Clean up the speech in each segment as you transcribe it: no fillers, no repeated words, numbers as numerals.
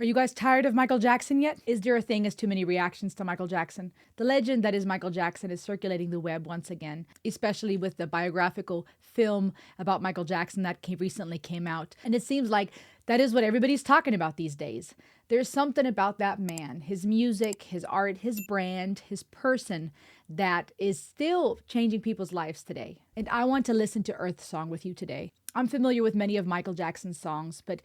Are you guys tired of Michael Jackson yet? Is there a thing as too many reactions to Michael Jackson? The legend that is Michael Jackson is circulating the web once again, especially with the biographical film about Michael Jackson that recently came out. And it seems like that is what everybody's talking about these days. There's something about that man, his music, his art, his brand, his person that is still changing people's lives today. And I want to listen to Earth Song with you today. I'm familiar with many of Michael Jackson's songs, but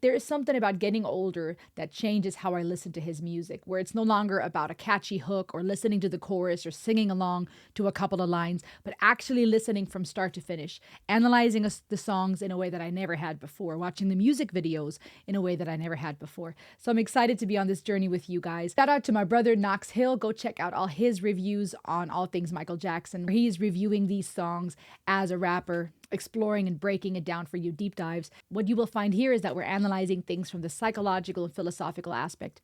there is something about getting older that changes how I listen to his music, where it's no longer about a catchy hook or listening to the chorus or singing along to a couple of lines, but actually listening from start to finish, analyzing the songs in a way that I never had before, watching the music videos in a way that I never had before. So I'm excited to be on this journey with you guys. Shout out to my brother Knox Hill. Go check out all his reviews on all things Michael Jackson. He's reviewing these songs as a rapper, exploring and breaking it down for you, deep dives. What you will find here is that we're analyzing things from the psychological and philosophical aspect.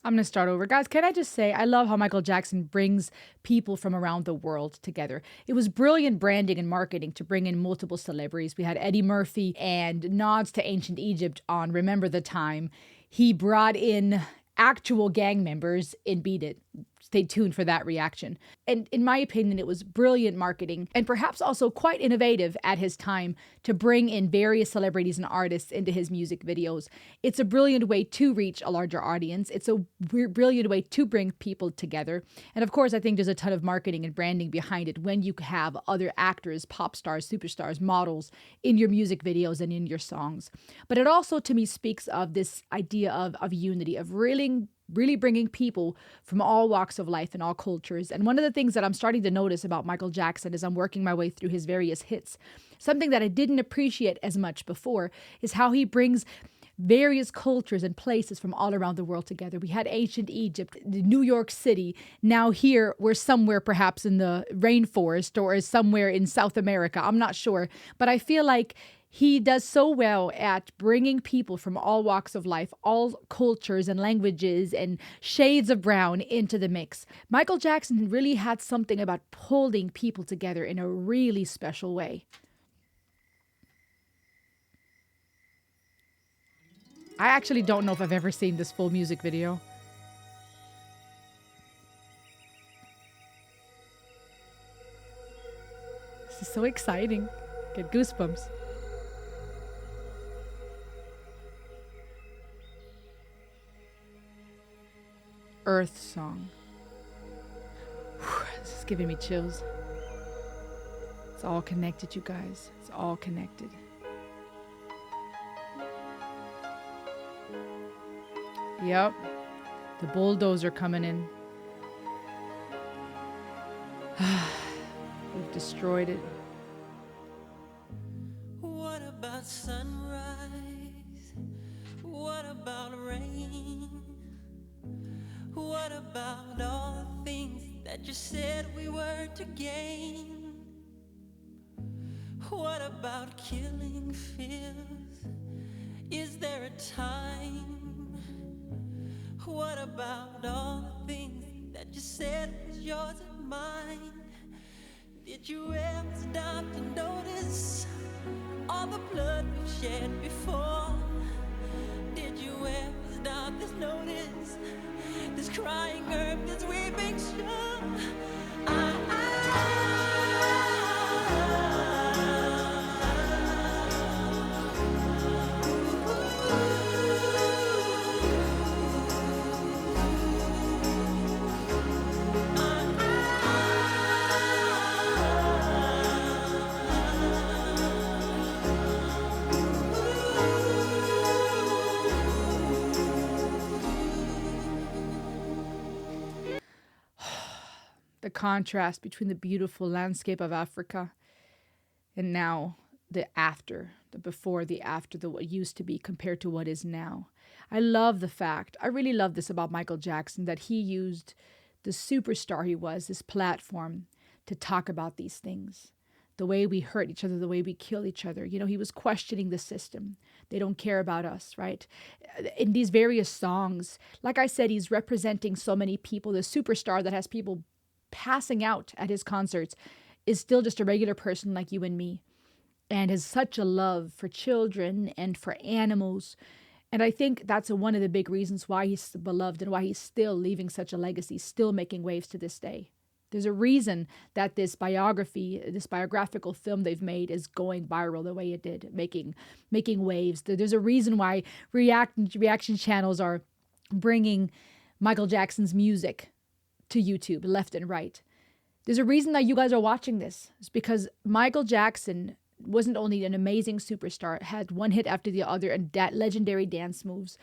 I'm going to start over. Guys, can I just say, I love how Michael Jackson brings people from around the world together. It was brilliant branding and marketing to bring in multiple celebrities. We had Eddie Murphy and nods to ancient Egypt on Remember the Time. He brought in actual gang members in Beat It. Stay tuned for that reaction. And in my opinion, it was brilliant marketing and perhaps also quite innovative at his time to bring in various celebrities and artists into his music videos. It's a brilliant way to reach a larger audience. It's a brilliant way to bring people together. And of course, I think there's a ton of marketing and branding behind it when you have other actors, pop stars, superstars, models in your music videos and in your songs. But it also, to me, speaks of this idea of unity, of really bringing people from all walks of life and all cultures. And one of the things that I'm starting to notice about Michael Jackson as I'm working my way through his various hits, something that I didn't appreciate as much before, is how he brings various cultures and places from all around the world together. We had ancient Egypt, New York City. Now here we're somewhere perhaps in the rainforest or somewhere in South America. I'm not sure. But I feel like he does so well at bringing people from all walks of life, all cultures and languages and shades of brown into the mix. Michael Jackson really had something about pulling people together in a really special way. I actually don't know if I've ever seen this full music video. This is so exciting. Get goosebumps. Earth Song. Whew, this is giving me chills. It's all connected, you guys. It's all connected. Yep. The bulldozer coming in. We've destroyed it. What about sunrise? What about rain? What about all the things that you said we were to gain? What about killing fears? Is there a time? What about all the things that you said was yours and mine? Did you ever stop to notice all the blood we've shed before? Did you ever stop to notice this crying earth, this weeping shore? The contrast between the beautiful landscape of Africa and now the after, the before, the after, the what used to be compared to what is now. I really love this about Michael Jackson, that he used the superstar he was, this platform to talk about these things. The way we hurt each other, the way we kill each other. He was questioning the system. They don't care about us, right? In these various songs, like I said, he's representing so many people. The superstar that has people passing out at his concerts is still just a regular person like you and me, and has such a love for children and for animals. And I think that's one of the big reasons why he's beloved and why he's still leaving such a legacy, still making waves to this day. There's a reason that this biographical film they've made is going viral the way it did, making waves. There's a reason why reaction channels are bringing Michael Jackson's music to YouTube left and right. There's a reason that you guys are watching this. It's because Michael Jackson wasn't only an amazing superstar, had one hit after the other and legendary dance moves,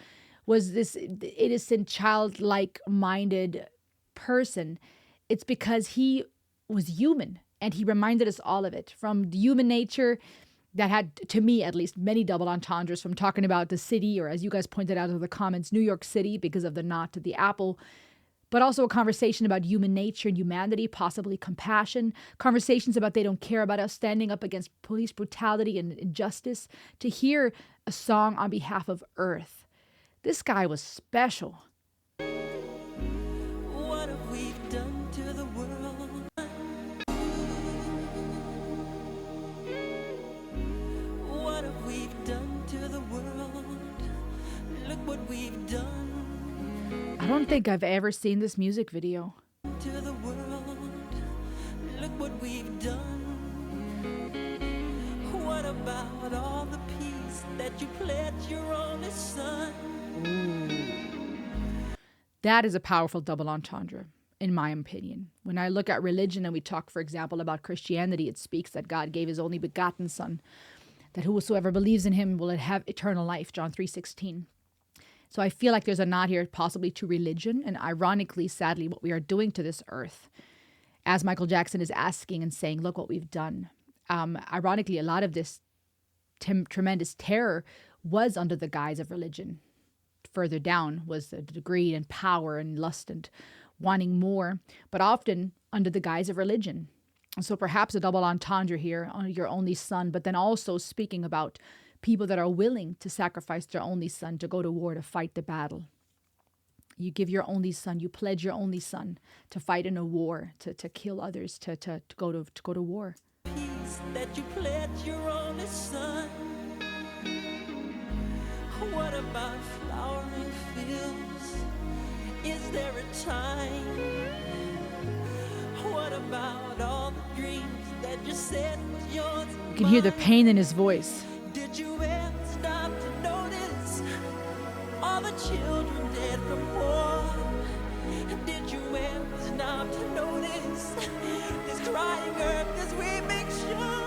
was this innocent, childlike minded person. It's because he was human, and he reminded us all of it, from the human nature that had, to me at least, many double entendres, from talking about the city, or as you guys pointed out in the comments, New York City, because of the knot to the apple, but also a conversation about human nature and humanity, possibly compassion, conversations about they don't care about us, standing up against police brutality and injustice, to hear a song on behalf of Earth. This guy was special. What have we done to the world? What have we done to the world? Look what we've done I don't think I've ever seen this music video. to the world. Look what we've done. What about all the peace that you pledged your only son? That is a powerful double entendre, in my opinion. When I look at religion and we talk, for example, about Christianity, it speaks that God gave his only begotten son, that whosoever believes in him will have eternal life, John 3:16. So I feel like there's a nod here possibly to religion, and ironically, sadly, what we are doing to this earth, as Michael Jackson is asking and saying, look what we've done. Ironically, a lot of this tremendous terror was under the guise of religion. Further down was the greed and power and lust and wanting more, but often under the guise of religion. So perhaps a double entendre here on your only son, but then also speaking about people that are willing to sacrifice their only son to go to war, to fight the battle. You give your only son, you pledge your only son to fight in a war, to kill others, to go to war. Peace that you pledged your only son. What about flowering fields? Is there a time? What about all the dreams that you said was yours? You can hear the pain in his voice. Did you ever stop to notice all the children dead from war? Did you ever stop to notice this crying earth as we make sure?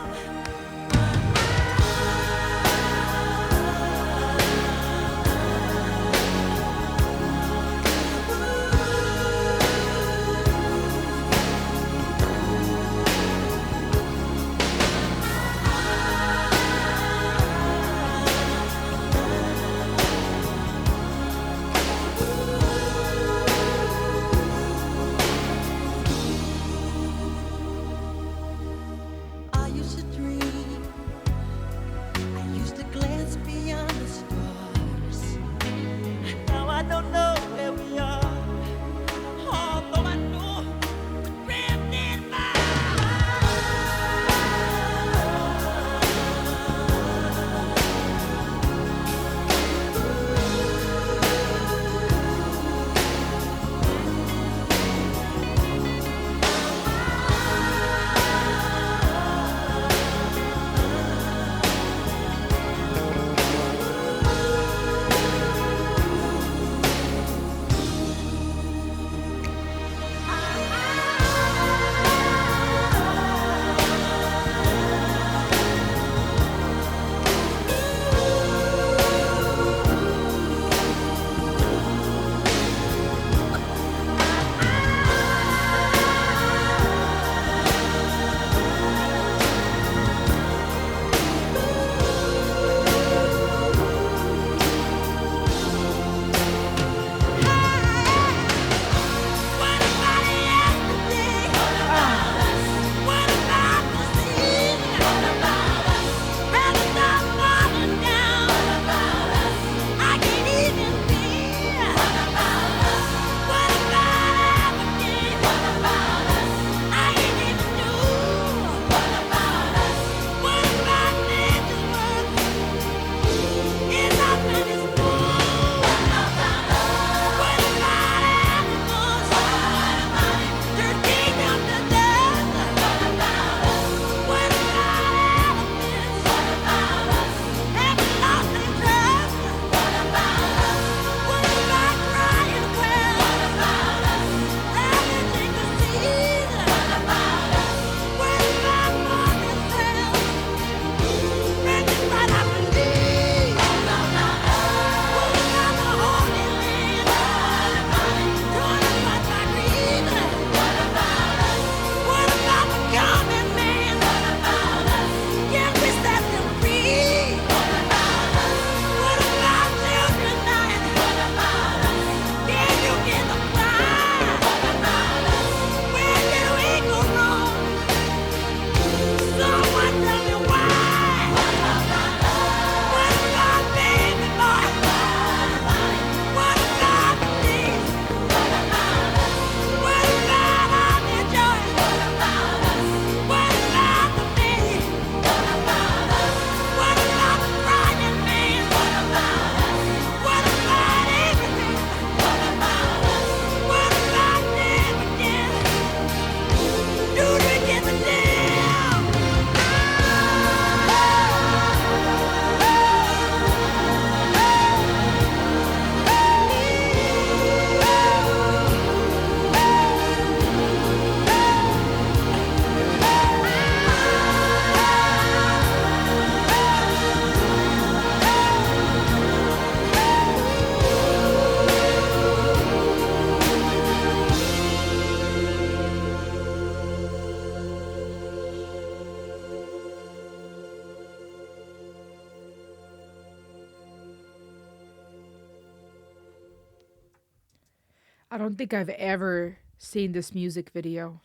I don't think I've ever seen this music video,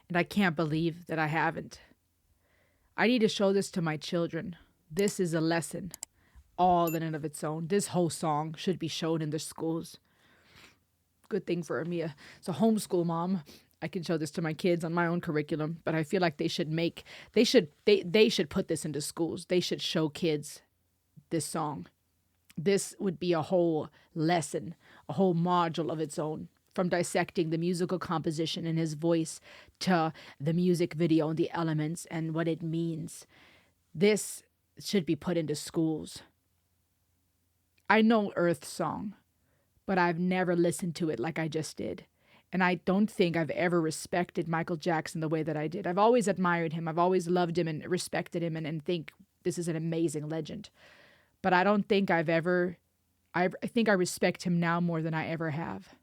and I can't believe that I haven't. I need to show this to my children. This is a lesson all in and of its own. This whole song should be shown in the schools. Good thing for me. It's a homeschool mom. I can show this to my kids on my own curriculum, but I feel like they should put this into schools. They should show kids this song. This would be a whole lesson, a whole module of its own, from dissecting the musical composition in his voice to the music video and the elements and what it means. This should be put into schools. I know Earth Song, but I've never listened to it like I just did. And I don't think I've ever respected Michael Jackson the way that I did. I've always admired him. I've always loved him and respected him and think this is an amazing legend. But I don't think I think I respect him now more than I ever have.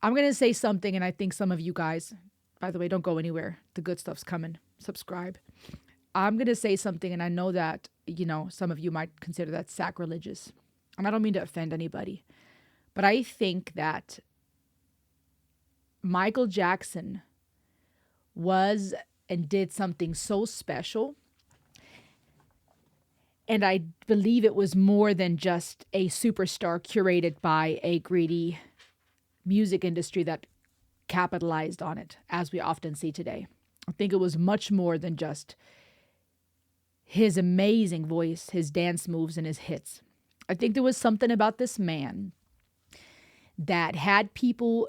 I'm going to say something, and I think some of you guys, by the way, don't go anywhere. The good stuff's coming. Subscribe. I'm going to say something, and I know that, some of you might consider that sacrilegious. And I don't mean to offend anybody. But I think that Michael Jackson was and did something so special. And I believe it was more than just a superstar curated by a greedy music industry that capitalized on it, as we often see today. I think it was much more than just his amazing voice, his dance moves, and his hits. I think there was something about this man that had people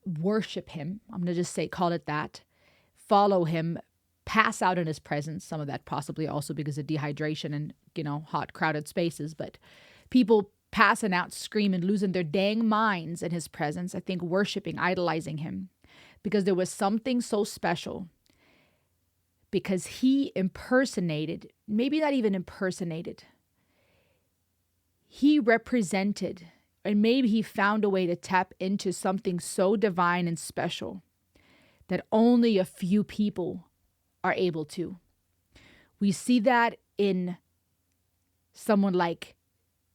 worship him. I'm going to just call it that, follow him, pass out in his presence. Some of that possibly also because of dehydration and, hot, crowded spaces. But people passing out, screaming, losing their dang minds in his presence. I think worshiping, idolizing him. Because there was something so special. Because he impersonated, maybe not even impersonated. He represented, and maybe he found a way to tap into something so divine and special that only a few people are able to. We see that in someone like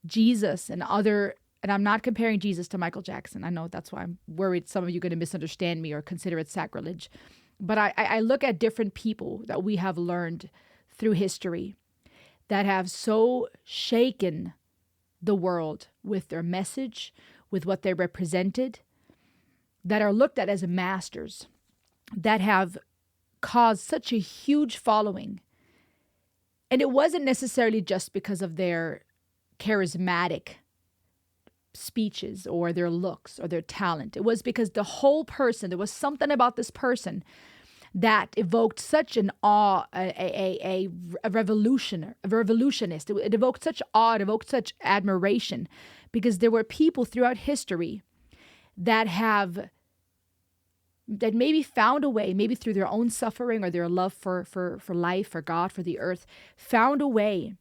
Jesus and I'm not comparing Jesus to Michael Jackson. I know that's why I'm worried some of you are going to misunderstand me or consider it sacrilege. But I look at different people that we have learned through history that have so shaken the world with their message, with what they represented, that are looked at as masters, that have caused such a huge following. And it wasn't necessarily just because of their charismatic speeches or their looks or their talent. It was because the whole person, there was something about this person that evoked such an awe, a revolutionist. It evoked such awe, it evoked such admiration, because there were people throughout history that maybe found a way, maybe through their own suffering or their love for life, for God, for the earth, found a way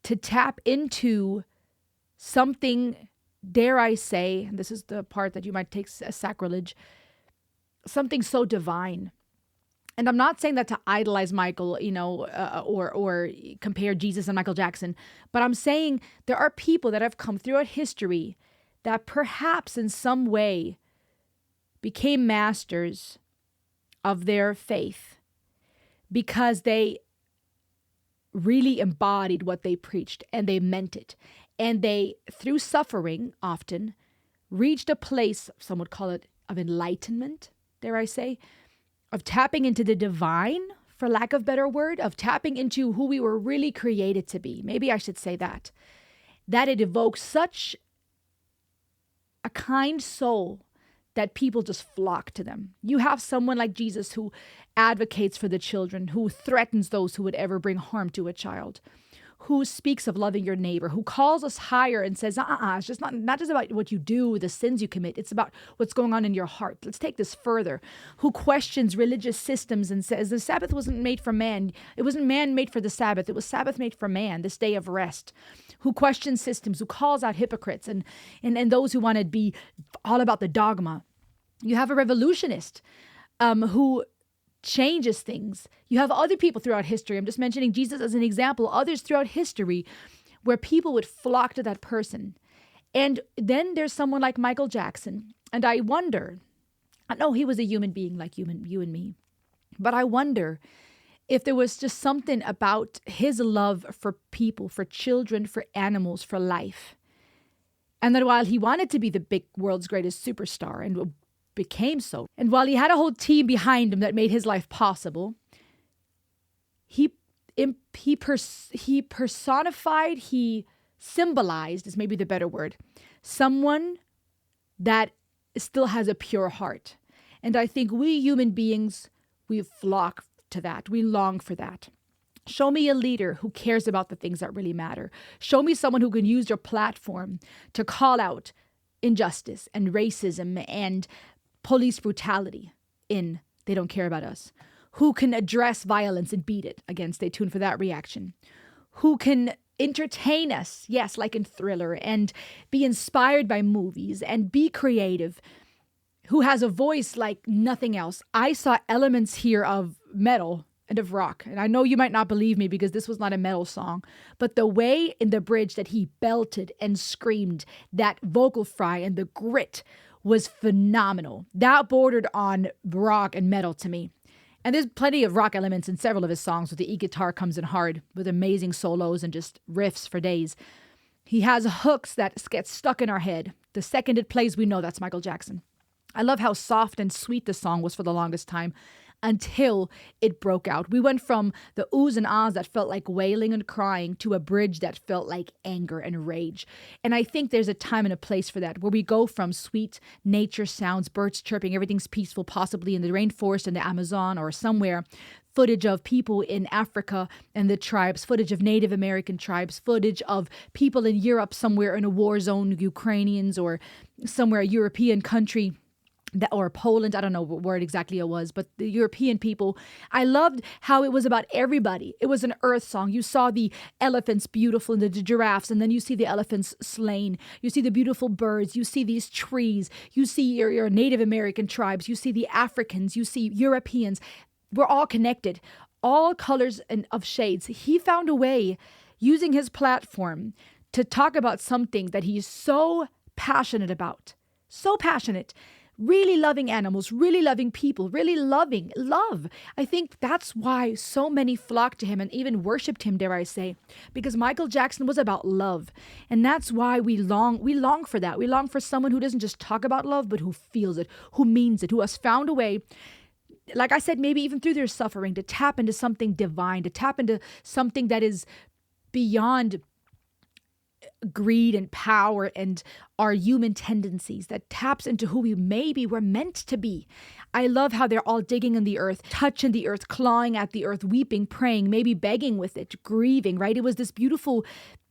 to tap into something, dare I say, and this is the part that you might take as sacrilege, something so divine. And I'm not saying that to idolize Michael, or compare Jesus and Michael Jackson, but I'm saying there are people that have come throughout history that perhaps in some way became masters of their faith because they really embodied what they preached and they meant it. And they, through suffering often, reached a place, some would call it, of enlightenment, dare I say, of tapping into the divine, for lack of a better word, of tapping into who we were really created to be. Maybe I should say that. That it evokes such a kind soul that people just flock to them. You have someone like Jesus who advocates for the children, who threatens those who would ever bring harm to a child, who speaks of loving your neighbor, who calls us higher and says, it's just not just about what you do, the sins you commit. It's about what's going on in your heart. Let's take this further. Who questions religious systems and says the Sabbath wasn't made for man. It wasn't man made for the Sabbath. It was Sabbath made for man, this day of rest. Who questions systems, who calls out hypocrites and those who want to be all about the dogma. You have a revolutionist who changes things. You have other people throughout history. I'm just mentioning Jesus as an example. Others throughout history where people would flock to that person And then there's someone like Michael Jackson. And I wonder, I know he was a human being like you and me, but I wonder if there was just something about his love for people, for children, for animals, for life. And that while he wanted to be the big world's greatest superstar and became so, and while he had a whole team behind him that made his life possible, he personified, he symbolized, is maybe the better word, someone that still has a pure heart. And I think we human beings, we flock to that. We long for that. Show me a leader who cares about the things that really matter. Show me someone who can use their platform to call out injustice and racism and police brutality they don't care about us. Who can address violence and beat it. Again, stay tuned for that reaction. Who can entertain us, yes, like in Thriller, and be inspired by movies and be creative. Who has a voice like nothing else. I saw elements here of metal and of rock. And I know you might not believe me because this was not a metal song, but the way in the bridge that he belted and screamed, that vocal fry and the grit was phenomenal. That bordered on rock and metal to me. And there's plenty of rock elements in several of his songs, with the e-guitar comes in hard with amazing solos and just riffs for days. He has hooks that get stuck in our head. The second it plays, we know that's Michael Jackson. I love how soft and sweet the song was for the longest time until it broke out. We went from the oohs and ahs that felt like wailing and crying to a bridge that felt like anger and rage. And I think there's a time and a place for that, where we go from sweet nature sounds, birds chirping, everything's peaceful, possibly in the rainforest in the Amazon or somewhere, footage of people in Africa and the tribes, footage of Native American tribes, footage of people in Europe somewhere in a war zone, Ukrainians, or somewhere, a European country, or Poland, I don't know what word exactly it was, but the European people. I loved how it was about everybody. It was an earth song. You saw the elephants beautiful and the giraffes, and then you see the elephants slain. You see the beautiful birds. You see these trees. You see your Native American tribes. You see the Africans. You see Europeans. We're all connected, all colors and of shades. He found a way, using his platform, to talk about something that he's so passionate about. So passionate. Really loving animals, really loving people, really loving love. I think that's why so many flocked to him and even worshipped him, dare I say, because Michael Jackson was about love. And that's why we long for that. We long for someone who doesn't just talk about love, but who feels it, who means it, who has found a way, like I said, maybe even through their suffering, to tap into something divine, to tap into something that is beyond greed and power and our human tendencies, that taps into who we maybe were meant to be. I love how they're all digging in the earth, touching the earth, clawing at the earth, weeping, praying, maybe begging with it, grieving, right? It was this beautiful,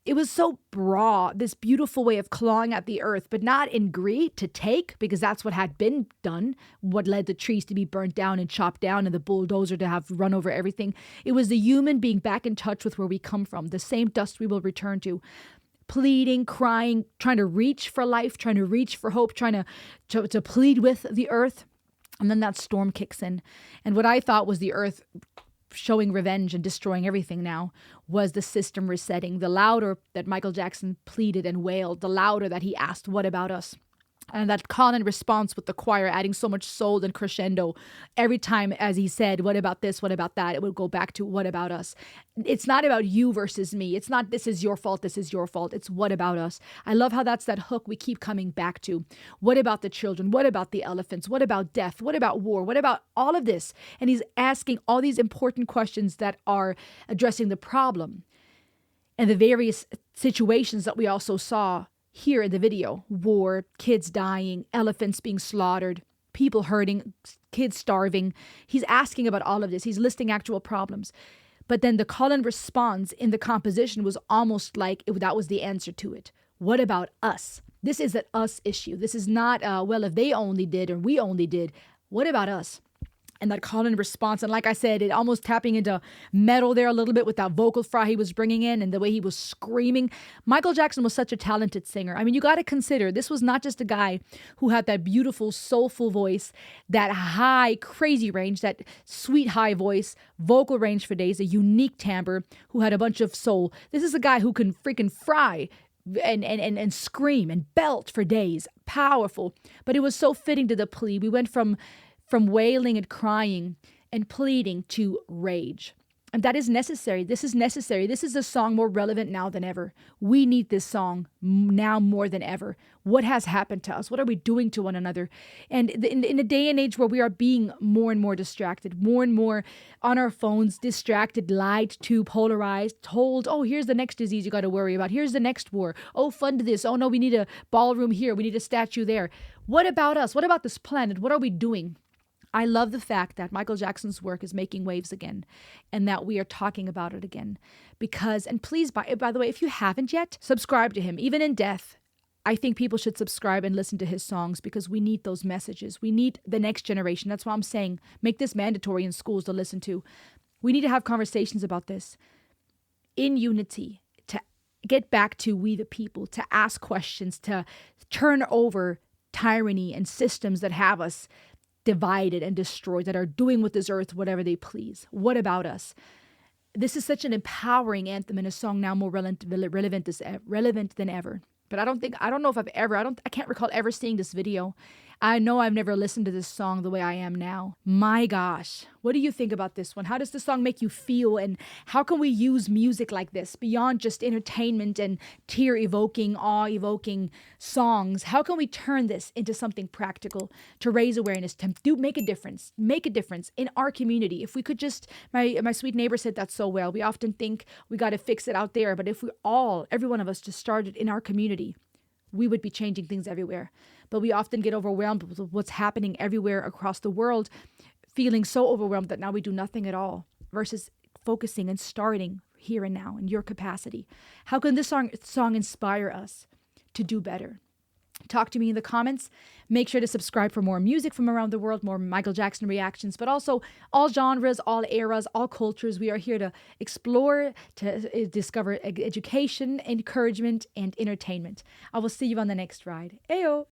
it was so broad, this beautiful way of clawing at the earth, but not in greed to take, because that's what had been done, what led the trees to be burnt down and chopped down and the bulldozer to have run over everything. It was the human being back in touch with where we come from, the same dust we will return to. Pleading, crying, trying to reach for life, trying to reach for hope, trying to plead with the earth. And then that storm kicks in. And what I thought was the earth showing revenge and destroying everything now was the system resetting. The louder that Michael Jackson pleaded and wailed, the louder that he asked, "What about us?" And that call and response with the choir adding so much soul and crescendo every time as he said, "What about this? What about that?" It would go back to, "What about us?" It's not about you versus me. It's not, "This is your fault. This is your fault." It's, "What about us?" I love how that's that hook we keep coming back to. What about the children? What about the elephants? What about death? What about war? What about all of this? And he's asking all these important questions that are addressing the problem and the various situations that we also saw here in the video: war, kids dying, elephants being slaughtered, people hurting, kids starving. He's asking about all of this. He's listing actual problems. But then the call and response in the composition was almost like that was the answer to it. What about us? This is an us issue. This is not, well, if they only did or we only did. What about us? And that call and response. And like I said, it almost tapping into metal there a little bit with that vocal fry he was bringing in and the way he was screaming. Michael Jackson was such a talented singer. I mean, you got to consider this was not just a guy who had that beautiful, soulful voice, that high, crazy range, that sweet high voice, vocal range for days, a unique timbre, who had a bunch of soul. This is a guy who can freaking fry and scream and belt for days. Powerful. But it was so fitting to the plea. We went from wailing and crying and pleading to rage. And that is necessary. This is necessary. This is a song more relevant now than ever. We need this song now more than ever. What has happened to us? What are we doing to one another? And in a day and age where we are being more and more distracted, more and more on our phones, distracted, lied to, polarized, told, oh, here's the next disease you got to worry about. Here's the next war. Oh, fund this. Oh, no, we need a ballroom here. We need a statue there. What about us? What about this planet? What are we doing? I love the fact that Michael Jackson's work is making waves again and that we are talking about it again. Because, and please, by the way, if you haven't yet, subscribe to him. Even in death, I think people should subscribe and listen to his songs because we need those messages. We need the next generation. That's why I'm saying make this mandatory in schools to listen to. We need to have conversations about this in unity, to get back to we the people, to ask questions, to turn over tyranny and systems that have us divided and destroyed, that are doing with this earth whatever they please. What about us? This is such an empowering anthem and a song now more relevant than ever. But I don't know if I can't recall ever seeing this video. I know I've never listened to this song the way I am now. My gosh, what do you think about this one? How does the song make you feel? And how can we use music like this beyond just entertainment and tear-evoking, awe-evoking songs? How can we turn this into something practical to raise awareness, to make a difference in our community? If we could just, my sweet neighbor said that so well. We often think we got to fix it out there, but if every one of us just started in our community, we would be changing things everywhere. But we often get overwhelmed with what's happening everywhere across the world, feeling so overwhelmed that now we do nothing at all versus focusing and starting here and now in your capacity. How can this song inspire us to do better? Talk to me in the comments. Make sure to subscribe for more music from around the world, more Michael Jackson reactions, but also all genres, all eras, all cultures. We are here to explore, to discover education, encouragement, and entertainment. I will see you on the next ride. Ayo!